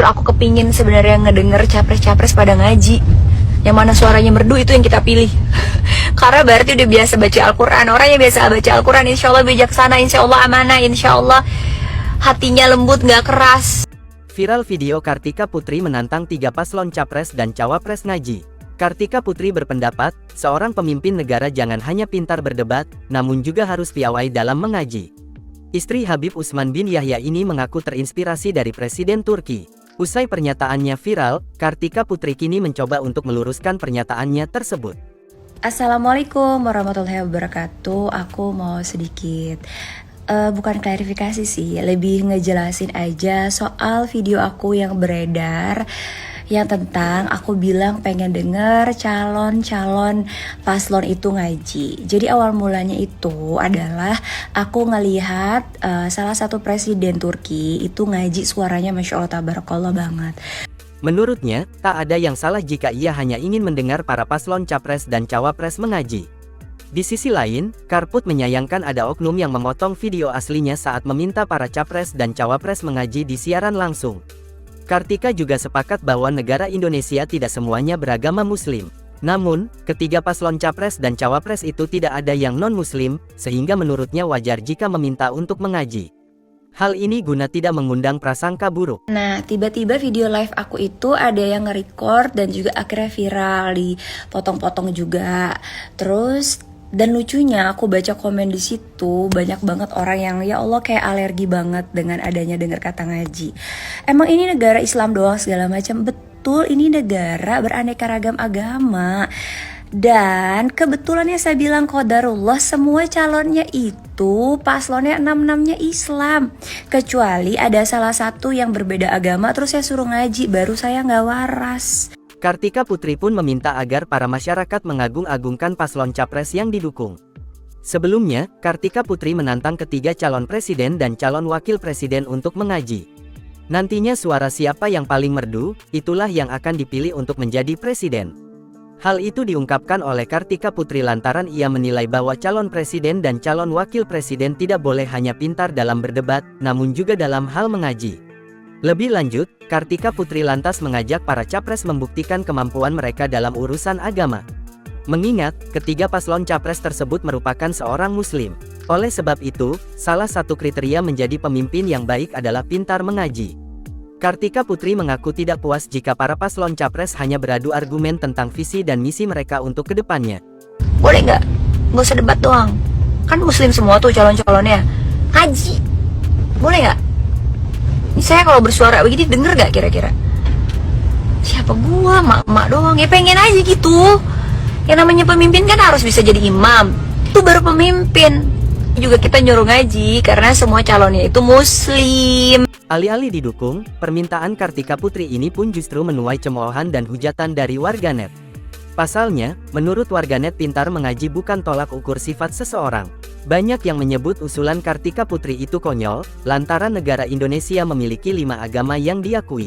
aku kepingin sebenarnya ngedenger capres-capres pada ngaji. Yang mana suaranya merdu itu yang kita pilih. Karena berarti udah biasa baca Al-Quran. Orang yang biasa baca Al-Quran insya Allah bijaksana, insya Allah amanah, insya Allah hatinya lembut, gak keras. Viral video Kartika Putri menantang 3 paslon capres dan cawapres ngaji. Kartika Putri berpendapat, seorang pemimpin negara jangan hanya pintar berdebat, namun juga harus piawai dalam mengaji. Istri Habib Utsman bin Yahya ini mengaku terinspirasi dari Presiden Turki. Usai pernyataannya viral, Kartika Putri kini mencoba untuk meluruskan pernyataannya tersebut. Assalamualaikum warahmatullahi wabarakatuh. Aku mau sedikit bukan klarifikasi sih, lebih ngejelasin aja soal video aku yang beredar yang tentang aku bilang pengen denger calon-calon paslon itu ngaji. Jadi awal mulanya itu adalah aku ngelihat salah satu presiden Turki itu ngaji, suaranya Masya Allah tabarakallah banget. Menurutnya, tak ada yang salah jika ia hanya ingin mendengar para paslon capres dan cawapres mengaji. Di sisi lain, Karput menyayangkan ada oknum yang memotong video aslinya saat meminta para capres dan cawapres mengaji di siaran langsung. Kartika juga sepakat bahwa negara Indonesia tidak semuanya beragama Muslim. Namun, ketiga paslon capres dan cawapres itu tidak ada yang non-Muslim, sehingga menurutnya wajar jika meminta untuk mengaji. Hal ini guna tidak mengundang prasangka buruk. Nah, tiba-tiba video live aku itu ada yang nge-record dan juga akhirnya viral, dipotong-potong juga. Terus dan lucunya aku baca komen di situ banyak banget orang yang ya Allah kayak alergi banget dengan adanya dengar kata ngaji. Emang ini negara Islam doang segala macam? Betul, ini negara beraneka ragam agama. Dan kebetulannya saya bilang qadarullah semua calonnya itu paslonnya 6-6-nya Islam. Kecuali ada salah satu yang berbeda agama terus saya suruh ngaji, baru saya nggak waras. Kartika Putri pun meminta agar para masyarakat mengagung-agungkan paslon capres yang didukung. Sebelumnya, Kartika Putri menantang ketiga calon presiden dan calon wakil presiden untuk mengaji. Nantinya suara siapa yang paling merdu, itulah yang akan dipilih untuk menjadi presiden. Hal itu diungkapkan oleh Kartika Putri lantaran ia menilai bahwa calon presiden dan calon wakil presiden tidak boleh hanya pintar dalam berdebat, namun juga dalam hal mengaji. Lebih lanjut, Kartika Putri lantas mengajak para capres membuktikan kemampuan mereka dalam urusan agama. Mengingat, ketiga paslon capres tersebut merupakan seorang muslim. Oleh sebab itu, salah satu kriteria menjadi pemimpin yang baik adalah pintar mengaji. Kartika Putri mengaku tidak puas jika para paslon capres hanya beradu argumen tentang visi dan misi mereka untuk kedepannya. Boleh nggak? Nggak usah debat doang. Kan muslim semua tuh calon-calonnya. Ngaji. Boleh nggak? Saya kalau bersuara begini denger gak kira-kira? Siapa gua? Mak doang. Ya pengen aja gitu. Yang namanya pemimpin kan harus bisa jadi imam. Itu baru pemimpin. Juga kita nyuruh ngaji karena semua calonnya itu muslim. Alih-alih didukung, permintaan Kartika Putri ini pun justru menuai cemoohan dan hujatan dari warganet. Pasalnya, menurut warganet pintar mengaji bukan tolak ukur sifat seseorang. Banyak yang menyebut usulan Kartika Putri itu konyol, lantaran negara Indonesia memiliki 5 agama yang diakui.